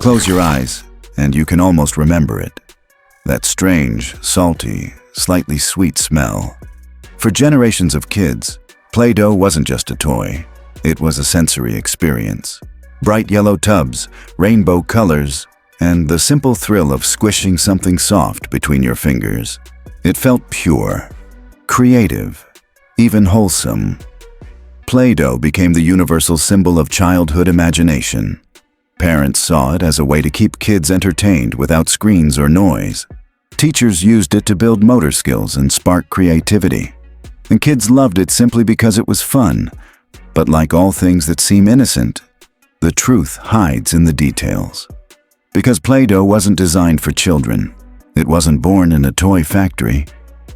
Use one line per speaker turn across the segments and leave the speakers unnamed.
Close your eyes, and you can almost remember it. That strange, salty, slightly sweet smell. For generations of kids, Play-Doh wasn't just a toy. It was a sensory experience. Bright yellow tubs, rainbow colors, and the simple thrill of squishing something soft between your fingers. It felt pure, creative, even wholesome. Play-Doh became the universal symbol of childhood imagination. Parents saw it as a way to keep kids entertained without screens or noise. Teachers used it to build motor skills and spark creativity. And kids loved it simply because it was fun. But like all things that seem innocent, the truth hides in the details. Because Play-Doh wasn't designed for children. It wasn't born in a toy factory.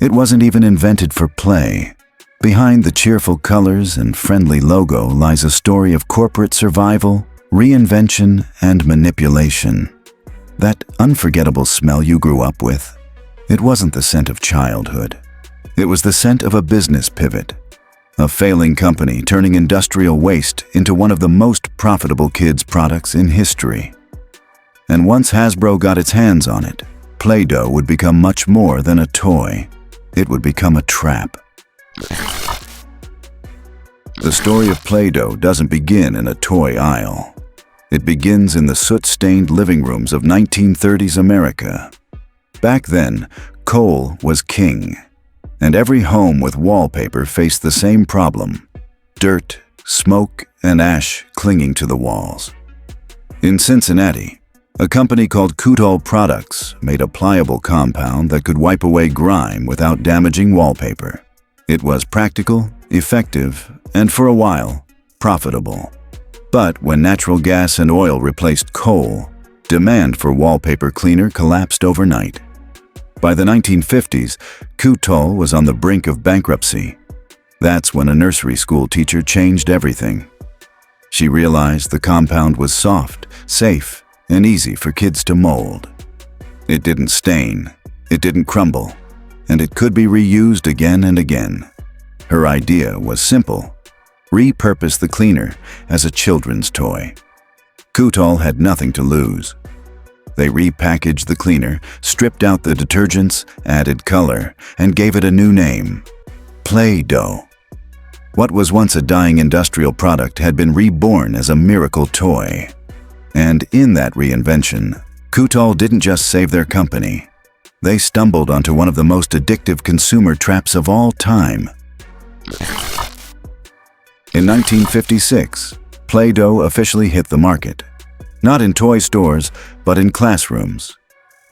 It wasn't even invented for play. Behind the cheerful colors and friendly logo lies a story of corporate survival, reinvention, and manipulation. That unforgettable smell you grew up with, it wasn't the scent of childhood. It was the scent of a business pivot. A failing company turning industrial waste into one of the most profitable kids' products in history. And once Hasbro got its hands on it, Play-Doh would become much more than a toy. It would become a trap. The story of Play-Doh doesn't begin in a toy aisle. It begins in the soot-stained living rooms of 1930s America. Back then, coal was king, and every home with wallpaper faced the same problem: dirt, smoke, and ash clinging to the walls. In Cincinnati, a company called Play-Doh Products made a pliable compound that could wipe away grime without damaging wallpaper. It was practical, effective, and for a while, profitable. But when natural gas and oil replaced coal, demand for wallpaper cleaner collapsed overnight. By the 1950s, Play-Doh was on the brink of bankruptcy. That's when a nursery school teacher changed everything. She realized the compound was soft, safe, and easy for kids to mold. It didn't stain, it didn't crumble, and it could be reused again and again. Her idea was simple: repurpose the cleaner as a children's toy. Play-Doh had nothing to lose. They repackaged the cleaner, stripped out the detergents, added color, and gave it a new name: Play-Doh. What was once a dying industrial product had been reborn as a miracle toy. And in that reinvention, Play-Doh didn't just save their company. They stumbled onto one of the most addictive consumer traps of all time. In 1956, Play-Doh officially hit the market. Not in toy stores, but in classrooms.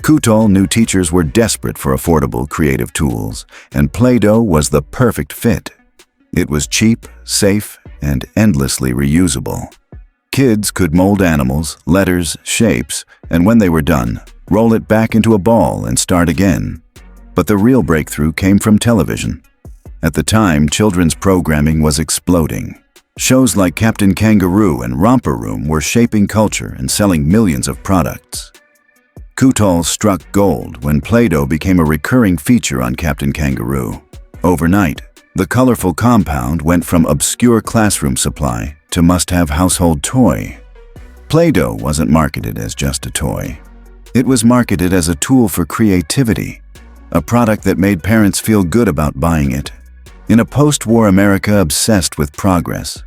Play-Doh knew teachers were desperate for affordable creative tools, and Play-Doh was the perfect fit. It was cheap, safe, and endlessly reusable. Kids could mold animals, letters, shapes, and when they were done, roll it back into a ball and start again. But the real breakthrough came from television. At the time, children's programming was exploding. Shows like Captain Kangaroo and Romper Room were shaping culture and selling millions of products. Play-Doh struck gold when Play-Doh became a recurring feature on Captain Kangaroo. Overnight, the colorful compound went from obscure classroom supply to must-have household toy. Play-Doh wasn't marketed as just a toy. It was marketed as a tool for creativity, a product that made parents feel good about buying it. In a post-war America obsessed with progress,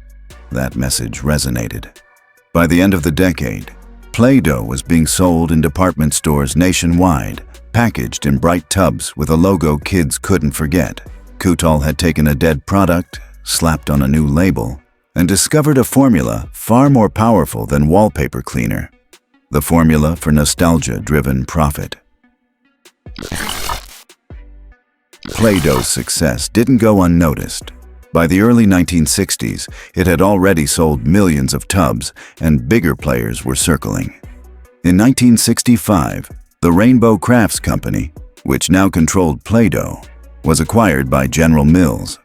that message resonated. By the end of the decade, Play-Doh was being sold in department stores nationwide, packaged in bright tubs with a logo kids couldn't forget. Play-Doh had taken a dead product, slapped on a new label, and discovered a formula far more powerful than wallpaper cleaner: the formula for nostalgia-driven profit. Play-Doh's success didn't go unnoticed. By the early 1960s, it had already sold millions of tubs, and bigger players were circling. In 1965, the Rainbow Crafts Company, which now controlled Play-Doh, was acquired by General Mills.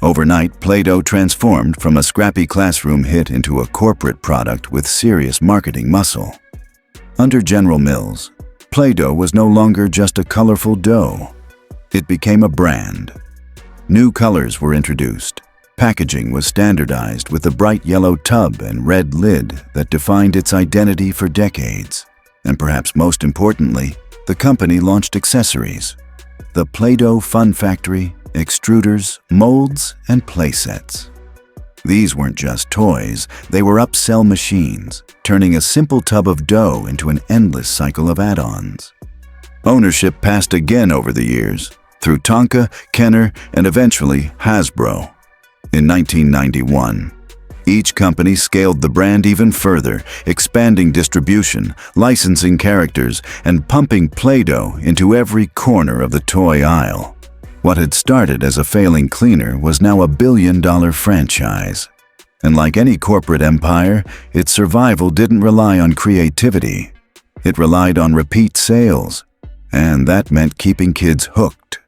Overnight, Play-Doh transformed from a scrappy classroom hit into a corporate product with serious marketing muscle. Under General Mills, Play-Doh was no longer just a colorful dough. It became a brand. New colors were introduced, Packaging was standardized with the bright yellow tub and red lid that defined its identity for decades. And perhaps most importantly, the company launched accessories. The Play-Doh Fun Factory, extruders, molds, and playsets. These weren't just toys, they were upsell machines, turning a simple tub of dough into an endless cycle of add-ons. Ownership passed again over the years, through Tonka, Kenner, and eventually Hasbro. In 1991, each company scaled the brand even further, expanding distribution, licensing characters, and pumping Play-Doh into every corner of the toy aisle. What had started as a failing cleaner was now a billion-dollar franchise. And like any corporate empire, its survival didn't rely on creativity. It relied on repeat sales, and that meant keeping kids hooked.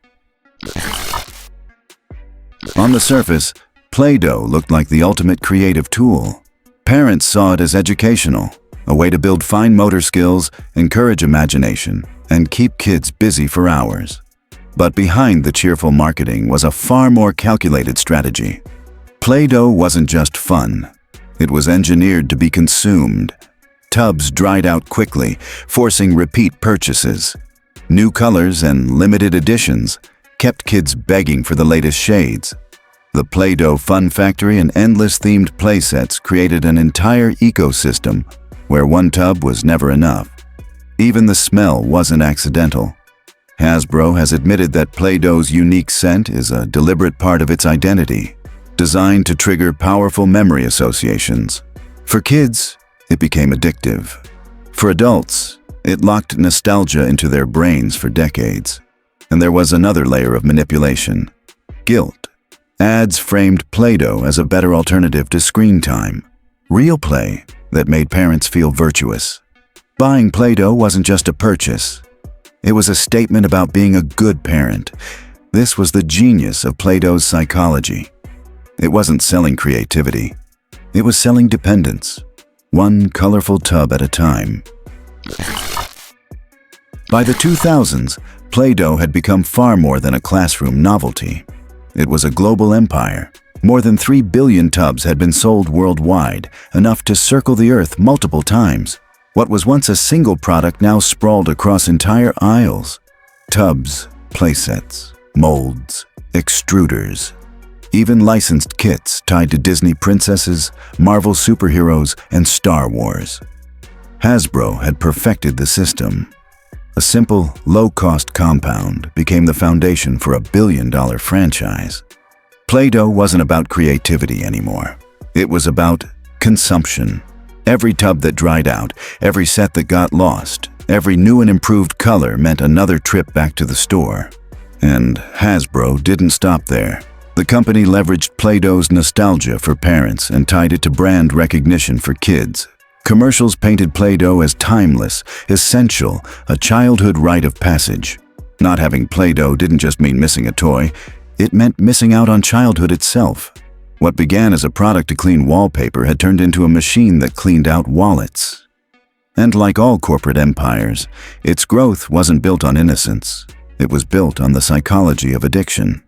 On the surface, Play-Doh looked like the ultimate creative tool. Parents saw it as educational, a way to build fine motor skills, encourage imagination, and keep kids busy for hours. But behind the cheerful marketing was a far more calculated strategy. Play-Doh wasn't just fun. It was engineered to be consumed. Tubs dried out quickly, forcing repeat purchases. New colors and limited editions kept kids begging for the latest shades. The Play-Doh Fun Factory and endless themed playsets created an entire ecosystem where one tub was never enough. Even the smell wasn't accidental. Hasbro has admitted that Play-Doh's unique scent is a deliberate part of its identity, designed to trigger powerful memory associations. For kids, it became addictive. For adults, it locked nostalgia into their brains for decades. And there was another layer of manipulation: guilt. Ads framed Play-Doh as a better alternative to screen time. Real play that made parents feel virtuous. Buying Play-Doh wasn't just a purchase. It was a statement about being a good parent. This was the genius of Play-Doh's psychology. It wasn't selling creativity. It was selling dependence, one colorful tub at a time. By the 2000s, Play-Doh had become far more than a classroom novelty. It was a global empire. More than 3 billion tubs had been sold worldwide, enough to circle the earth multiple times. What was once a single product now sprawled across entire aisles. Tubs, playsets, molds, extruders. Even licensed kits tied to Disney princesses, Marvel superheroes, and Star Wars. Hasbro had perfected the system. A simple, low-cost compound became the foundation for a billion-dollar franchise. Play-Doh wasn't about creativity anymore. It was about consumption. Every tub that dried out, every set that got lost, every new and improved color meant another trip back to the store. And Hasbro didn't stop there. The company leveraged Play-Doh's nostalgia for parents and tied it to brand recognition for kids. Commercials painted Play-Doh as timeless, essential, a childhood rite of passage. Not having Play-Doh didn't just mean missing a toy, it meant missing out on childhood itself. What began as a product to clean wallpaper had turned into a machine that cleaned out wallets. And like all corporate empires, its growth wasn't built on innocence. It was built on the psychology of addiction.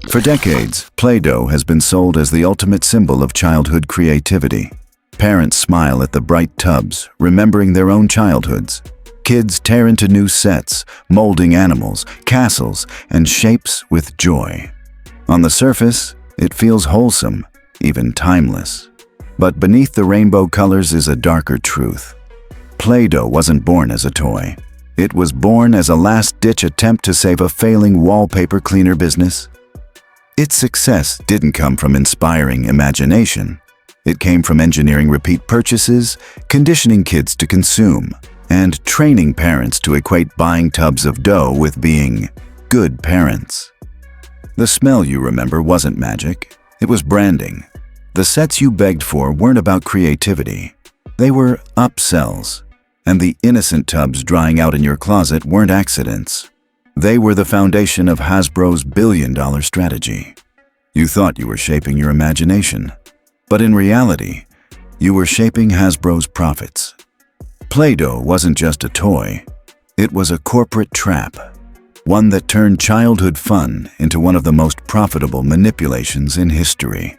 For decades, Play-Doh has been sold as the ultimate symbol of childhood creativity. Parents smile at the bright tubs, remembering their own childhoods. Kids tear into new sets, molding animals, castles, and shapes with joy. On the surface, it feels wholesome, even timeless. But beneath the rainbow colors is a darker truth. Play-Doh wasn't born as a toy. It was born as a last-ditch attempt to save a failing wallpaper cleaner business. Its success didn't come from inspiring imagination. It came from engineering repeat purchases, conditioning kids to consume, and training parents to equate buying tubs of dough with being good parents. The smell you remember wasn't magic, it was branding. The sets you begged for weren't about creativity. They were upsells, and the innocent tubs drying out in your closet weren't accidents. They were the foundation of Hasbro's billion-dollar strategy. You thought you were shaping your imagination, but in reality, you were shaping Hasbro's profits. Play-Doh wasn't just a toy, it was a corporate trap. one that turned childhood fun into one of the most profitable manipulations in history.